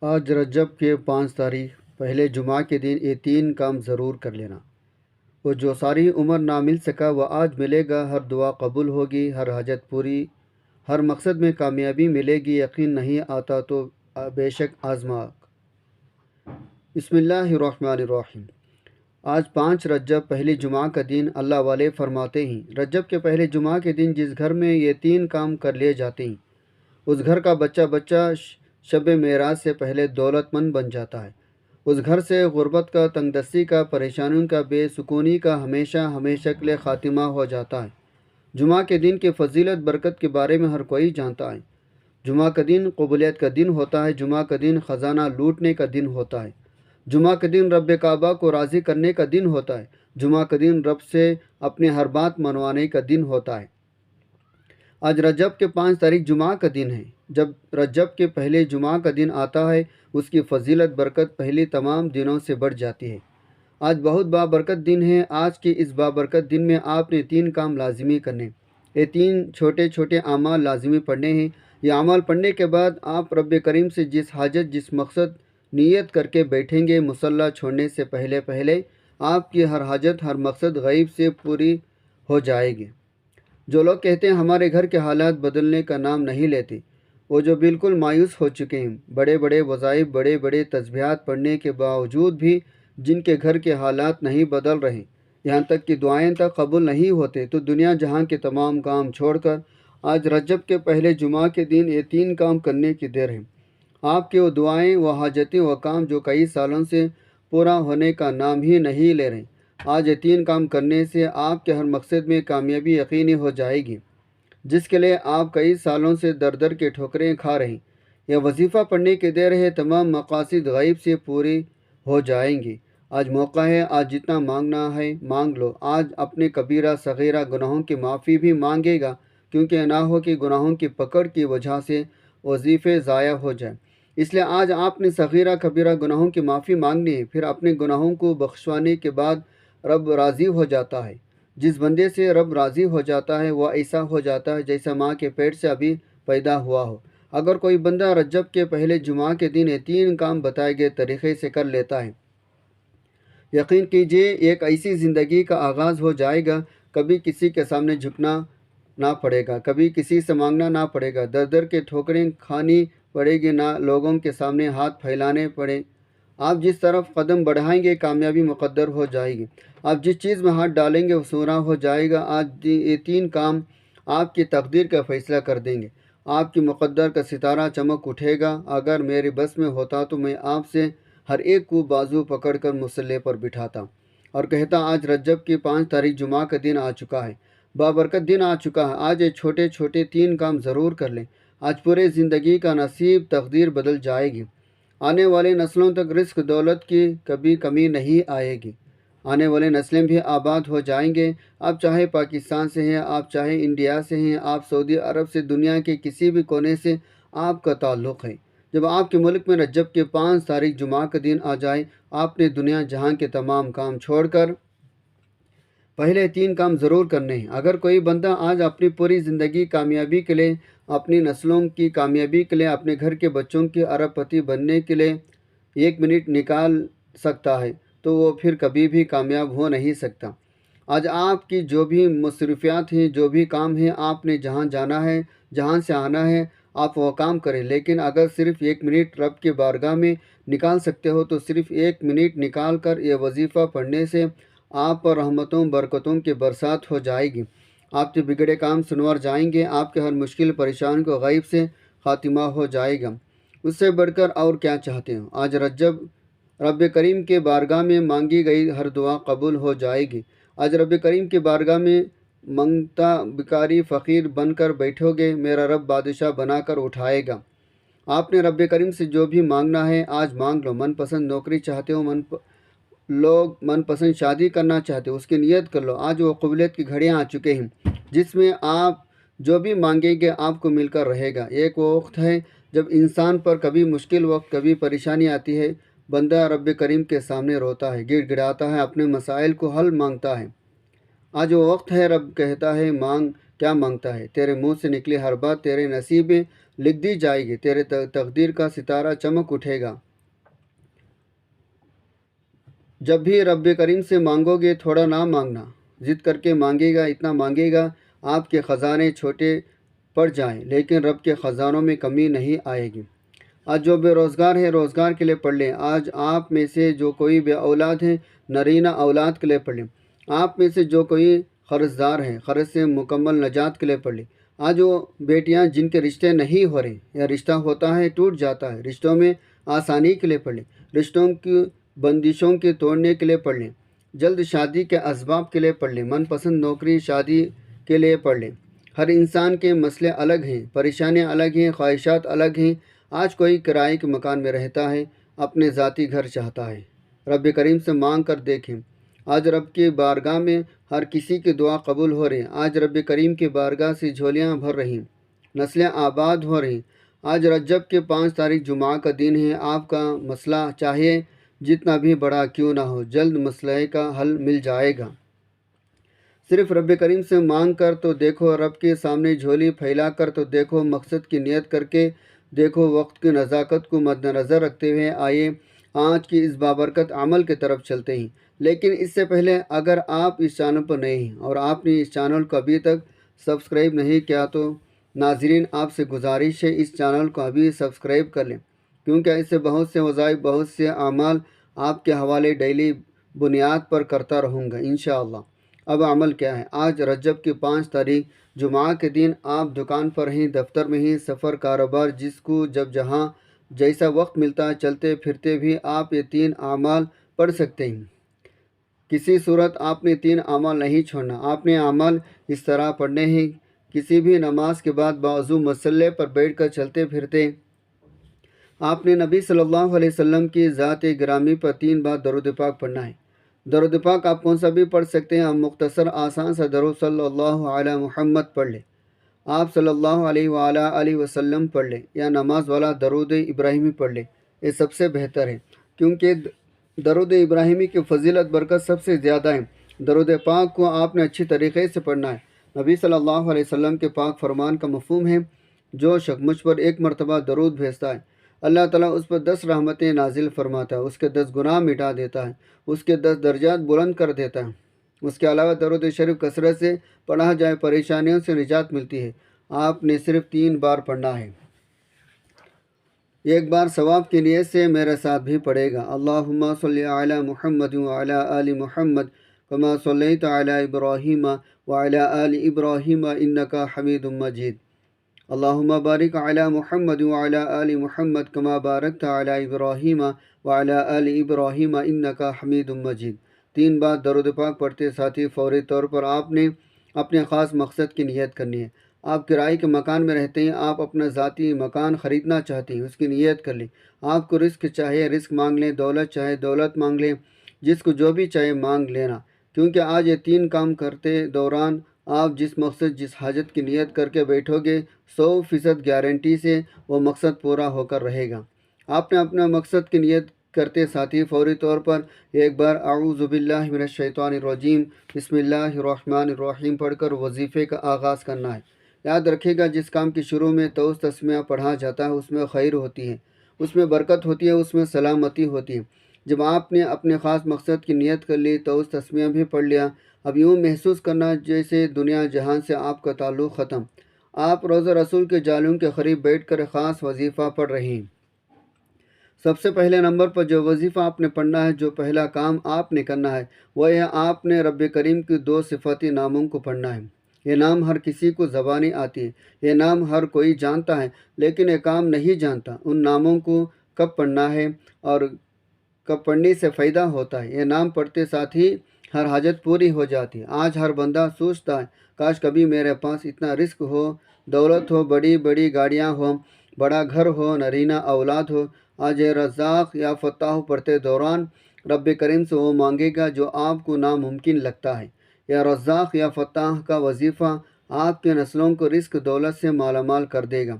آج رجب کے 5 تاریخ پہلے جمعہ کے دن یہ 3 کام ضرور کر لینا۔ وہ جو ساری عمر نہ مل سکا وہ آج ملے گا، ہر دعا قبول ہوگی، ہر حاجت پوری، ہر مقصد میں کامیابی ملے گی۔ یقین نہیں آتا تو بے شک آزما۔ بسم اللہ الرحمن الرحیم۔ آج 5 رجب پہلی جمعہ کا دن۔ اللہ والے فرماتے ہیں رجب کے پہلے جمعہ کے دن جس گھر میں یہ 3 کام کر لیے جاتے ہیں اس گھر کا بچہ شب معراج سے پہلے دولت مند بن جاتا ہے۔ اس گھر سے غربت کا، تنگ دستی کا، پریشانیوں کا، بے سکونی کا ہمیشہ ہمیشہ کے لیے خاتمہ ہو جاتا ہے۔ جمعہ کے دن کی فضیلت برکت کے بارے میں ہر کوئی جانتا ہے۔ جمعہ کا دن قبولیت کا دن ہوتا ہے۔ جمعہ کا دن خزانہ لوٹنے کا دن ہوتا ہے۔ جمعہ کا دن رب کعبہ کو راضی کرنے کا دن ہوتا ہے۔ جمعہ کا دن رب سے اپنے ہر بات منوانے کا دن ہوتا ہے۔ آج رجب کے 5 تاریخ جمعہ کا دن ہے۔ جب رجب کے پہلے جمعہ کا دن آتا ہے اس کی فضیلت برکت پہلی تمام دنوں سے بڑھ جاتی ہے۔ آج بہت بابرکت دن ہے۔ آج کے اس بابرکت دن میں آپ نے 3 کام لازمی کرنے۔ یہ 3 چھوٹے اعمال لازمی پڑھنے ہیں۔ یہ اعمال پڑھنے کے بعد آپ رب کریم سے جس حاجت جس مقصد نیت کر کے بیٹھیں گے، مصلی چھوڑنے سے پہلے آپ کی ہر حاجت ہر مقصد غیب سے پوری ہو جائے گی۔ جو لوگ کہتے ہیں ہمارے گھر کے حالات بدلنے کا نام نہیں لیتے، وہ جو بالکل مایوس ہو چکے ہیں، بڑے بڑے وظائف، بڑے بڑے تسبیحات پڑھنے کے باوجود بھی جن کے گھر کے حالات نہیں بدل رہے، یہاں تک کہ دعائیں تک قبول نہیں ہوتے، تو دنیا جہاں کے تمام کام چھوڑ کر آج رجب کے پہلے جمعہ کے دن یہ 3 کام کرنے کی دیر ہے۔ آپ کے وہ دعائیں، وہ حاجتیں، وہ کام جو کئی سالوں سے پورا ہونے کا نام ہی نہیں لے رہے، آج یہ 3 کام کرنے سے آپ کے ہر مقصد میں کامیابی یقینی ہو جائے گی، جس کے لیے آپ کئی سالوں سے در کے ٹھوکریں کھا رہے ہیں۔ یہ وظیفہ پڑھنے کی دیر ہے، تمام مقاصد غیب سے پوری ہو جائیں گی۔ آج موقع ہے، آج جتنا مانگنا ہے مانگ لو۔ آج اپنے کبیرہ صغیرہ گناہوں کی معافی بھی مانگے گا، کیونکہ نہ ہو کہ گناہوں کی پکڑ کی وجہ سے وظیفے ضائع ہو جائیں۔ اس لیے آج آپ نے صغیرہ کبیرہ گناہوں کی معافی مانگنی ہے، پھر اپنے گناہوں کو بخشوانے کے بعد رب راضی ہو جاتا ہے۔ جس بندے سے رب راضی ہو جاتا ہے وہ ایسا ہو جاتا ہے جیسا ماں کے پیٹ سے ابھی پیدا ہوا ہو۔ اگر کوئی بندہ رجب کے پہلے جمعہ کے دن یہ 3 کام بتائے گئے طریقے سے کر لیتا ہے، یقین کیجئے ایک ایسی زندگی کا آغاز ہو جائے گا، کبھی کسی کے سامنے جھکنا نہ پڑے گا، کبھی کسی سے مانگنا نہ پڑے گا، در کے ٹھوکریں کھانی پڑے گی، نہ لوگوں کے سامنے ہاتھ پھیلانے پڑے۔ آپ جس طرف قدم بڑھائیں گے کامیابی مقدر ہو جائے گی۔ آپ جس چیز میں ہاتھ ڈالیں گے وہ سورا ہو جائے گا۔ آج یہ 3 کام آپ کی تقدیر کا فیصلہ کر دیں گے۔ آپ کی مقدر کا ستارہ چمک اٹھے گا۔ اگر میرے بس میں ہوتا تو میں آپ سے ہر ایک کو بازو پکڑ کر مصلی پر بٹھاتا اور کہتا آج رجب کی 5 تاریخ جمعہ کا دن آ چکا ہے، بابرکت دن آ چکا ہے، آج یہ چھوٹے 3 کام ضرور کر لیں۔ آج پورے زندگی کا نصیب تقدیر بدل جائے گی۔ آنے والے نسلوں تک رزق دولت کی کبھی کمی نہیں آئے گی۔ آنے والے نسلیں بھی آباد ہو جائیں گے۔ آپ چاہے پاکستان سے ہیں، آپ چاہے انڈیا سے ہیں، آپ سعودی عرب سے، دنیا کے کسی بھی کونے سے آپ کا تعلق ہے، جب آپ کے ملک میں رجب کے 5 تاریخ جمعہ کا دن آ جائے، آپ نے دنیا جہاں کے تمام کام چھوڑ کر پہلے 3 کام ضرور کرنے ہیں۔ اگر کوئی بندہ آج اپنی پوری زندگی کامیابی کے لیے، اپنی نسلوں کی کامیابی کے لیے، اپنے گھر کے بچوں کے ارب پتی بننے کے لیے 1 منٹ نکال سکتا ہے تو وہ پھر کبھی بھی کامیاب ہو نہیں سکتا۔ آج آپ کی جو بھی مصروفیات ہیں، جو بھی کام ہیں، آپ نے جہاں جانا ہے، جہاں سے آنا ہے، آپ وہ کام کریں، لیکن اگر صرف 1 منٹ رب کے بارگاہ میں نکال سکتے ہو تو صرف 1 منٹ نکال کر یہ وظیفہ پڑھنے سے آپ پر رحمتوں برکتوں کی برسات ہو جائے گی۔ آپ کے بگڑے کام سنور جائیں گے، آپ کے ہر مشکل پریشان کو غیب سے خاتمہ ہو جائے گا۔ اس سے بڑھ کر اور کیا چاہتے ہو؟ آج رب کریم کے بارگاہ میں مانگی گئی ہر دعا قبول ہو جائے گی۔ آج رب کریم کے بارگاہ میں منگتا بھکاری فقیر بن کر بیٹھو گے، میرا رب بادشاہ بنا کر اٹھائے گا۔ آپ نے رب کریم سے جو بھی مانگنا ہے آج مانگ لو۔ من پسند نوکری چاہتے ہو، لوگ من پسند شادی کرنا چاہتے ہو، اس کی نیت کر لو۔ آج وہ قبولیت کی گھڑیاں آ چکے ہیں جس میں آپ جو بھی مانگیں گے آپ کو مل کر رہے گا۔ ایک وہ وقت ہے جب انسان پر کبھی مشکل وقت، کبھی پریشانی آتی ہے، بندہ رب کریم کے سامنے روتا ہے، گڑ گڑاتا ہے، اپنے مسائل کو حل مانگتا ہے۔ آج وہ وقت ہے، رب کہتا ہے مانگ، کیا مانگتا ہے؟ تیرے منہ سے نکلی ہر بات تیرے نصیب میں، لکھ دی جائے گی، تیرے تقدیر کا ستارہ چمک اٹھے گا۔ جب بھی رب کریم سے مانگو گے تھوڑا نہ مانگنا، ضد کر کے مانگے گا، اتنا مانگے گا آپ کے خزانے چھوٹے پڑ جائیں، لیکن رب کے خزانوں میں کمی نہیں آئے گی۔ آج جو بے روزگار ہے روزگار کے لیے پڑھ لیں۔ آج آپ میں سے جو کوئی بے اولاد ہے نرینہ اولاد کے لیے پڑھ لیں۔ آپ میں سے جو کوئی قرض دار ہے قرض سے مکمل نجات کے لیے پڑھ لیں۔ آج وہ بیٹیاں جن کے رشتے نہیں ہو رہے یا رشتہ ہوتا ہے ٹوٹ جاتا ہے، رشتوں میں آسانی کے لیے پڑھ لیں، رشتوں کی بندشوں کے توڑنے کے لیے پڑھ لیں، جلد شادی کے اسباب کے لیے پڑھ لیں، من پسند نوکری شادی کے لیے پڑھ لیں۔ ہر انسان کے مسئلے الگ ہیں، پریشانیاں الگ ہیں، خواہشات الگ ہیں۔ آج کوئی کرائے کے مکان میں رہتا ہے، اپنے ذاتی گھر چاہتا ہے۔ رب کریم سے مانگ کر دیکھیں، آج رب کی بارگاہ میں ہر کسی کی دعا قبول ہو رہی ہیں۔ آج رب کریم کی بارگاہ سے جھولیاں بھر رہی ہیں، نسلیں آباد ہو رہی ہیں۔ آج رجب کے 5 تاریخ جمعہ کا دن ہے۔ آپ کا مسئلہ چاہے جتنا بھی بڑا کیوں نہ ہو، جلد مسئلے کا حل مل جائے گا۔ صرف رب کریم سے مانگ کر تو دیکھو، رب کے سامنے جھولی پھیلا کر تو دیکھو، مقصد کی نیت کر کے دیکھو، وقت کی نزاکت کو مد نظر رکھتے ہوئے آئیے آج کی اس بابرکت عمل کی طرف چلتے ہیں۔ لیکن اس سے پہلے اگر آپ اس چینل پر نئے ہیں اور آپ نے اس چینل کو ابھی تک سبسکرائب نہیں کیا تو ناظرین آپ سے گزارش ہے اس چینل کو ابھی سبسکرائب کر لیں، کیونکہ اس سے بہت سے وظائف بہت سے اعمال آپ کے حوالے ڈیلی بنیاد پر کرتا رہوں گا انشاءاللہ۔ اب عمل کیا ہے؟ آج رجب کی 5 تاریخ جمعہ کے دن آپ دکان پر ہیں، دفتر میں ہیں، سفر کاروبار جس کو جب جہاں جیسا وقت ملتا ہے چلتے پھرتے بھی آپ یہ 3 اعمال پڑھ سکتے ہیں۔ کسی صورت آپ نے 3 اعمال نہیں چھوڑنا، آپ نے اعمال اس طرح پڑھنے ہیں۔ کسی بھی نماز کے بعد باوضو مصلی پر بیٹھ کر چلتے پھرتے آپ نے نبی صلی اللہ علیہ وسلم کی ذات گرامی پر 3 بار درود پاک پڑھنا ہے۔ درود پاک آپ کون سا بھی پڑھ سکتے ہیں، ہم مختصر آسان سا درود صلی اللہ علیہ محمد پڑھ لیں، آپ صلی اللہ علیہ وآلہ آلہ وسلم پڑھ لیں، یا نماز والا درود ابراہیمی پڑھ لیں، یہ سب سے بہتر ہے، کیونکہ درود ابراہیمی کی فضیلت برکت سب سے زیادہ ہے۔ درود پاک کو آپ نے اچھی طریقے سے پڑھنا ہے۔ نبی صلی اللہ علیہ وسلم کے پاک فرمان کا مفہوم ہے، جو شخص مجھ پر 1 مرتبہ درود بھیجتا ہے اللہ تعالیٰ اس پر 10 رحمتیں نازل فرماتا ہے، اس کے 10 گناہ مٹا دیتا ہے، اس کے 10 درجات بلند کر دیتا ہے۔ اس کے علاوہ درود شریف کثرت سے پڑھا جائے پریشانیوں سے نجات ملتی ہے۔ آپ نے صرف 3 بار پڑھنا ہے۔ ایک بار ثواب کی نیت سے میرے ساتھ بھی پڑھے گا، اللہم صلی علی محمد وعلی آل محمد کما صلیت علی ابراہیم وعلی آل ابراہیم انک حمید مجید، اللہم بارک علی محمد وعلی آل محمد کما بارکت علی ابراہیم وعلی آل ابراہیم انک حمید مجید۔ 3 بار درود پاک پڑھتے ساتھی فوری طور پر آپ نے اپنے خاص مقصد کی نیت کرنی ہے۔ آپ کرائے کے مکان میں رہتے ہیں، آپ اپنا ذاتی مکان خریدنا چاہتے ہیں، اس کی نیت کر لیں۔ آپ کو رزق چاہے رزق مانگ لیں، دولت چاہے دولت مانگ لیں، جس کو جو بھی چاہے مانگ لینا، کیونکہ آج یہ 3 کام کرتے دوران آپ جس مقصد جس حاجت کی نیت کر کے بیٹھو گے 100% گارنٹی سے وہ مقصد پورا ہو کر رہے گا۔ آپ نے اپنا مقصد کی نیت کرتے ساتھی فوری طور پر ایک بار اعوذ باللہ من الشیطان الرجیم بسم اللہ الرحمن الرحیم پڑھ کر وظیفے کا آغاز کرنا ہے۔ یاد رکھے گا جس کام کی شروع میں توس تسمیہ پڑھا جاتا ہے اس میں خیر ہوتی ہے، اس میں برکت ہوتی ہے، اس میں سلامتی ہوتی ہے۔ جب آپ نے اپنے خاص مقصد کی نیت کر لی، توس تسمیہ بھی پڑھ لیا، اب یوں محسوس کرنا جیسے دنیا جہان سے آپ کا تعلق ختم، آپ روضہ رسول کے جالوں کے قریب بیٹھ کر خاص وظیفہ پڑھ رہے ہیں۔ سب سے پہلے نمبر پر جو وظیفہ آپ نے پڑھنا ہے، جو پہلا کام آپ نے کرنا ہے وہ ہے آپ نے رب کریم کی 2 صفاتی ناموں کو پڑھنا ہے۔ یہ نام ہر کسی کو زبانی آتی ہے، یہ نام ہر کوئی جانتا ہے، لیکن یہ کام نہیں جانتا ان ناموں کو کب پڑھنا ہے اور کب پڑھنے سے فائدہ ہوتا ہے۔ یہ نام پڑھتے ساتھ ہی ہر حاجت پوری ہو جاتی ہے۔ آج ہر بندہ سوچتا ہے کاش کبھی میرے پاس اتنا رزق ہو، دولت ہو، بڑی بڑی گاڑیاں ہوں، بڑا گھر ہو، نرینہ اولاد ہو۔ آج یہ رزاق یا فتاح پڑھتے دوران رب کریم سے وہ مانگے گا جو آپ کو ناممکن لگتا ہے۔ یا رزاق یا فتاح کا وظیفہ آپ کے نسلوں کو رزق دولت سے مالا مال کر دے گا۔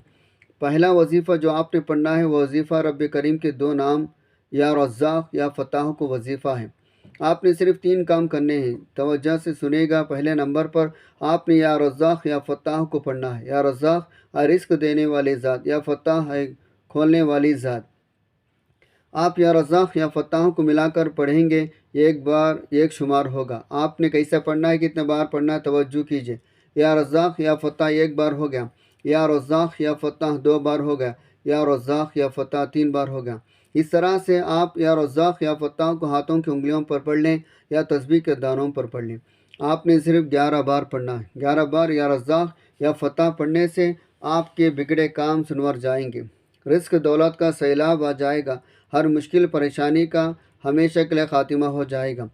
پہلا وظیفہ جو آپ نے پڑھنا ہے وہ وظیفہ رب کریم کے 2 نام یا رزاق یا فتاح کو وظیفہ ہے۔ آپ نے صرف 3 کام کرنے ہیں، توجہ سے سنے گا۔ پہلے نمبر پر آپ نے یا رزاق یا فتاح کو پڑھنا ہے۔ یا رزاق ہے رزق دینے والی ذات، یا فتاح ہے کھولنے والی ذات۔ آپ یا رزاق یا فتاح کو ملا کر پڑھیں گے، ایک بار ایک شمار ہوگا۔ آپ نے کیسے پڑھنا ہے، کتنے بار پڑھنا ہے، توجہ کیجیے۔ یا رزاق یا فتاح ایک بار ہو گیا، یا رزاق یا فتاح 2 بار ہو گیا، یا رزاق یا فتاح 3 بار ہو گیا۔ اس طرح سے آپ یا رزاق یا فتاح کو ہاتھوں کی انگلیوں پر پڑھ لیں یا تسبیح کے دانوں پر پڑھ لیں۔ آپ نے صرف 11 بار پڑھنا ہے۔ 11 بار یا رزاق یا فتاح پڑھنے سے آپ کے بگڑے کام سنور جائیں گے، رزق دولت کا سیلاب آ جائے گا، ہر مشکل پریشانی کا ہمیشہ کے لیے خاتمہ ہو جائے گا۔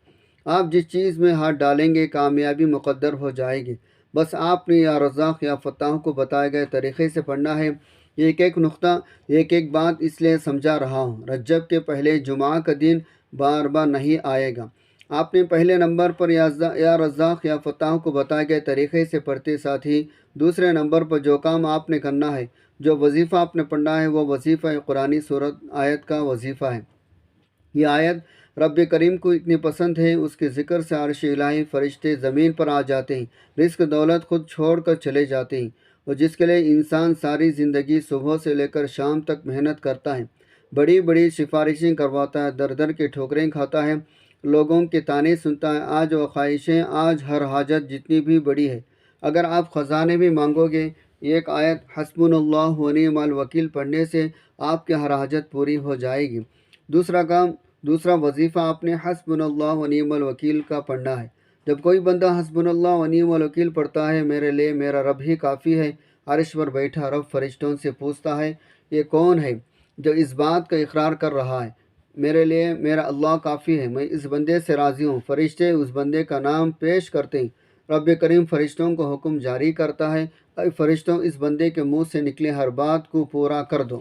آپ جس چیز میں ہاتھ ڈالیں گے کامیابی مقدر ہو جائے گی۔ بس آپ نے یا رزاق یا فتاح کو بتائے گئے طریقے سے پڑھنا ہے۔ ایک ایک نقطہ، ایک ایک بات اس لیے سمجھا رہا ہوں، رجب کے پہلے جمعہ کا دن بار بار نہیں آئے گا۔ آپ نے پہلے نمبر پر یا رزاق یا فتاح کو بتائے گئے طریقے سے پڑھتے ساتھ ہی دوسرے نمبر پر جو کام آپ نے کرنا ہے، جو وظیفہ آپ نے پڑھنا ہے، وہ وظیفہ قرآنی سورت آیت کا وظیفہ ہے۔ یہ آیت رب کریم کو اتنی پسند ہے، اس کے ذکر سے عرش الہی فرشتے زمین پر آ جاتے ہیں، رزق دولت خود چھوڑ کر چلے جاتے ہیں، اور جس کے لیے انسان ساری زندگی صبح سے لے کر شام تک محنت کرتا ہے، بڑی بڑی سفارشیں کرواتا ہے، در در کے ٹھوکریں کھاتا ہے، لوگوں کے تانے سنتا ہے، آج وہ خواہشیں، آج ہر حاجت جتنی بھی بڑی ہے، اگر آپ خزانے بھی مانگو گے، ایک آیت حسبنا اللہ و نعم الوکیل پڑھنے سے آپ کی ہر حاجت پوری ہو جائے گی۔ دوسرا وظیفہ آپ نے حسبنا اللہ و نعم الوکیل کا پڑھنا ہے۔ جب کوئی بندہ حسبنا اللہ و نعم الوکیل پڑھتا ہے، میرے لیے میرا رب ہی کافی ہے، عرش پر بیٹھا رب فرشتوں سے پوچھتا ہے، یہ کون ہے جو اس بات کا اقرار کر رہا ہے، میرے لیے میرا اللہ کافی ہے، میں اس بندے سے راضی ہوں۔ فرشتے اس بندے کا نام پیش کرتے ہیں، رب کریم فرشتوں کو حکم جاری کرتا ہے، اے فرشتوں، اس بندے کے منہ سے نکلے ہر بات کو پورا کر دو۔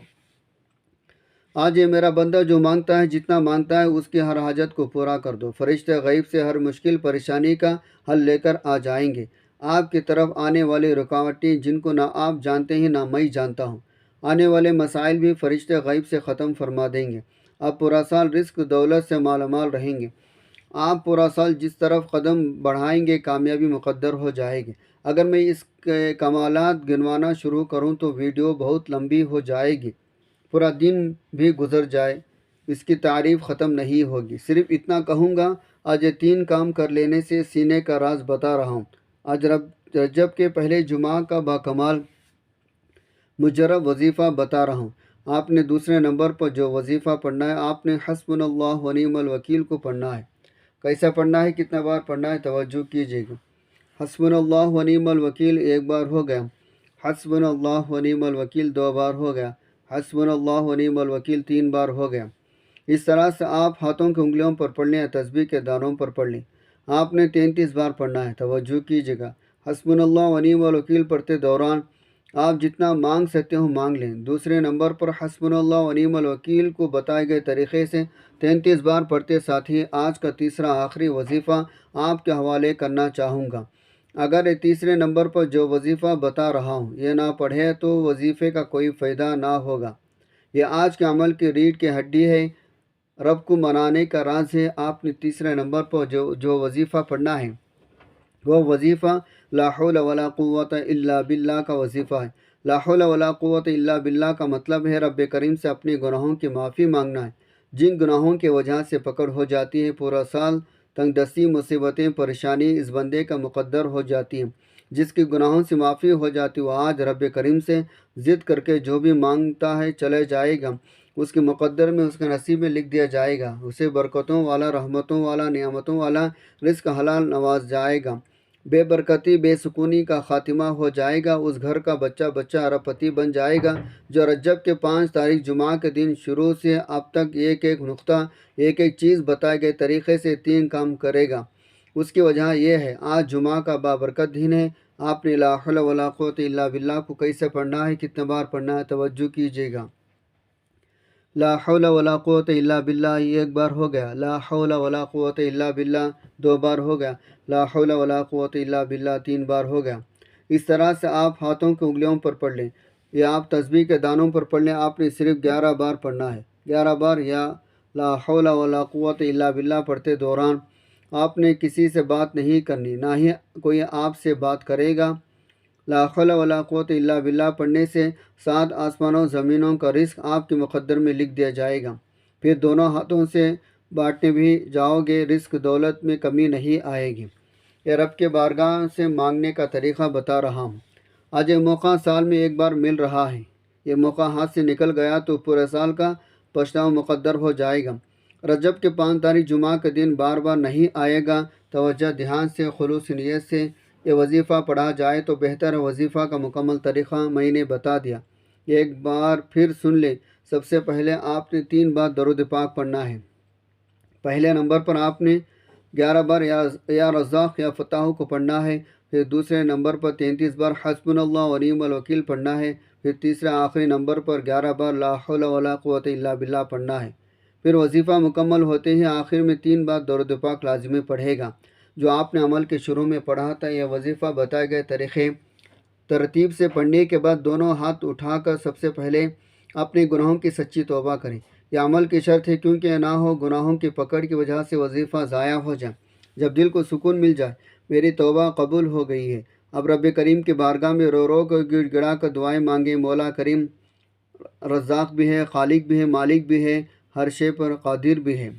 آج یہ میرا بندہ جو مانگتا ہے، جتنا مانگتا ہے، اس کی ہر حاجت کو پورا کر دو۔ فرشتے غیب سے ہر مشکل پریشانی کا حل لے کر آ جائیں گے۔ آپ کی طرف آنے والی رکاوٹیں جن کو نہ آپ جانتے ہیں نہ میں جانتا ہوں، آنے والے مسائل بھی فرشتے غیب سے ختم فرما دیں گے۔ آپ پورا سال رزق دولت سے مالا مال رہیں گے۔ آپ پورا سال جس طرف قدم بڑھائیں گے کامیابی مقدر ہو جائے گی۔ اگر میں اس کے کمالات گنوانا شروع کروں تو ویڈیو بہت لمبی ہو جائے گی، پورا دن بھی گزر جائے، اس کی تعریف ختم نہیں ہوگی۔ صرف اتنا کہوں گا، آج یہ 3 کام کر لینے سے سینے کا راز بتا رہا ہوں۔ آج رجب کے پہلے جمعہ کا باکمال مجرب وظیفہ بتا رہا ہوں۔ آپ نے دوسرے نمبر پر جو وظیفہ پڑھنا ہے، آپ نے حسبنا اللہ و نعم الوکیل کو پڑھنا ہے۔ کیسا پڑھنا ہے، کتنا بار پڑھنا ہے، توجہ کیجیے گا۔ حسبنا اللہ و نعم الوکیل 1 بار ہو گیا، حسبنا اللہ و نعم الوکیل 2 بار ہو گیا، حسبنا اللہ و نعم الوکیل 3 بار ہو گیا۔ اس طرح سے آپ ہاتھوں کی انگلیوں پر پڑھ لیں یا تسبیح کے دانوں پر پڑھ لیں۔ آپ نے 33 بار پڑھنا ہے، توجہ کیجیے گا۔ حسبنا اللہ و نعم الوکیل پڑھتے دوران آپ جتنا مانگ سکتے ہو مانگ لیں۔ دوسرے نمبر پر حسبنا اللہ و نعم الوکیل کو بتائے گئے طریقے سے 33 بار پڑھتے ساتھ ہی آج کا تیسرا آخری وظیفہ آپ کے حوالے کرنا چاہوں گا۔ اگر یہ تیسرے نمبر پر جو وظیفہ بتا رہا ہوں یہ نہ پڑھے تو وظیفے کا کوئی فائدہ نہ ہوگا۔ یہ آج کے عمل کی ریڑھ کی ہڈی ہے، رب کو منانے کا راز ہے۔ آپ نے تیسرے نمبر پر جو وظیفہ پڑھنا ہے وہ وظیفہ لا حول ولا قوت الا باللہ کا وظیفہ ہے۔ لا حول ولا قوت الا باللہ کا مطلب ہے رب کریم سے اپنے گناہوں کی معافی مانگنا ہے، جن گناہوں کی وجہ سے پکڑ ہو جاتی ہے، پورا سال تنگ دستی، مصیبتیں، پریشانی اس بندے کا مقدر ہو جاتی ہیں، جس کی گناہوں سے معافی ہو جاتی، وہ آج رب کریم سے ضد کر کے جو بھی مانگتا ہے چلے جائے گا، اس کے مقدر میں، اس کے نصیب میں لکھ دیا جائے گا، اسے برکتوں والا، رحمتوں والا، نعمتوں والا رزق حلال نواز جائے گا، بے برکتی، بے سکونی کا خاتمہ ہو جائے گا، اس گھر کا بچہ ارب پتی بن جائے گا جو رجب کے 5 تاریخ جمعہ کے دن شروع سے اب تک ایک ایک نقطہ، ایک ایک چیز بتائے گئے طریقے سے 3 کام کرے گا۔ اس کی وجہ یہ ہے آج جمعہ کا بابرکت دن ہے۔ آپ نے لا حول ولا قوت الا باللہ کو کیسے پڑھنا ہے، کتنے بار پڑھنا ہے، توجہ کیجیے گا۔ لا حول ولا قوت الا باللہ 1 بار ہو گیا، لا حول ولا قوت الا باللہ 2 بار ہو گیا، لا حول ولا قوت الا باللہ 3 بار ہو گیا۔ اس طرح سے آپ ہاتھوں کی انگلیوں پر پڑھ لیں یا آپ تسبیح کے دانوں پر پڑھ لیں۔ آپ نے صرف 11 بار پڑھنا ہے، 11 بار یا لا حول ولا قوت الا باللہ پڑھتے دوران آپ نے کسی سے بات نہیں کرنی، نہ ہی کوئی آپ سے بات کرے گا۔ لا حول ولا قوت الا باللہ پڑھنے سے 7 آسمانوں زمینوں کا رزق آپ کے مقدر میں لکھ دیا جائے گا۔ پھر دونوں ہاتھوں سے بانٹنے بھی جاؤ گے، رزق دولت میں کمی نہیں آئے گی۔ یہ رب کے بارگاہ سے مانگنے کا طریقہ بتا رہا ہوں۔ آج یہ موقع سال میں ایک بار مل رہا ہے، یہ موقع ہاتھ سے نکل گیا تو پورے سال کا پچھتاوا مقدر ہو جائے گا۔ رجب کے 5 تاریخ جمعہ کے دن بار بار نہیں آئے گا۔ توجہ دھیان سے خلوص نیت سے یہ وظیفہ پڑھا جائے تو بہتر ہے۔ وظیفہ کا مکمل طریقہ میں نے بتا دیا، ایک بار پھر سن لیں۔ سب سے پہلے آپ نے 3 بار درود پاک پڑھنا ہے۔ پہلے نمبر پر آپ نے 11 بار یا رزاق یا فتاح کو پڑھنا ہے۔ پھر دوسرے نمبر پر 33 بار حسبنا اللہ و نعم الوکیل پڑھنا ہے۔ پھر تیسرے آخری نمبر پر 11 بار لا حول ولا قوت الا باللہ پڑھنا ہے۔ پھر وظیفہ مکمل ہوتے ہی آخر میں 3 بار درود پاک لازمی پڑھے گا جو آپ نے عمل کے شروع میں پڑھا تھا۔ یہ وظیفہ بتائے گئے طریقے ترتیب سے پڑھنے کے بعد دونوں ہاتھ اٹھا کر سب سے پہلے اپنے گناہوں کی سچی توبہ کریں۔ یہ عمل کی شرط ہے، کیونکہ نہ ہو گناہوں کی پکڑ کی وجہ سے وظیفہ ضائع ہو جائے۔ جب دل کو سکون مل جائے میری توبہ قبول ہو گئی ہے، اب رب کریم کی بارگاہ میں رو رو کر گڑ گڑا کر دعائیں مانگیں۔ مولا کریم رزاق بھی ہے، خالق بھی ہے، مالک بھی ہے، ہر شے پر قادر بھی ہے،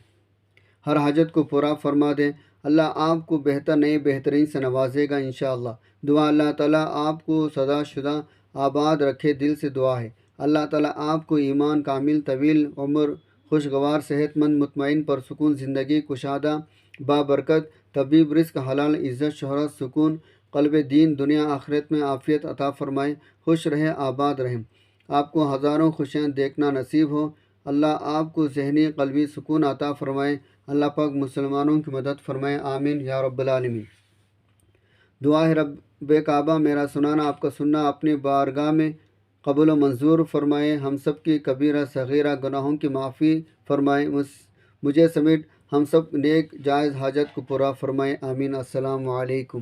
ہر حاجت کو پورا فرما دیں۔ اللہ آپ کو بہتر نہیں بہترین سے نوازے گا انشاءاللہ۔ دعا اللہ تعالیٰ آپ کو سدا شدہ آباد رکھے، دل سے دعا ہے۔ اللہ تعالیٰ آپ کو ایمان کامل، طویل عمر، خوشگوار، صحت مند، مطمئن، پرسکون زندگی، کشادہ، بابرکت، طبیب، رزق حلال، عزت، شہرت، سکون، قلب، دین، دنیا آخرت میں عافیت عطا فرمائے، خوش رہے، آباد رہیں، آپ کو ہزاروں خوشیاں دیکھنا نصیب ہو۔ اللہ آپ کو ذہنی قلبی سکون عطا فرمائے۔ اللہ پاک مسلمانوں کی مدد فرمائے، آمین یا رب العالمین۔ دعا ہے رب کعبہ میرا سنانا آپ کا سننا اپنی بارگاہ میں قبول و منظور فرمائے، ہم سب کی کبیرہ صغیرہ گناہوں کی معافی فرمائے، مجھے سمیت ہم سب نیک جائز حاجت کو پورا فرمائے، آمین۔ السلام علیکم۔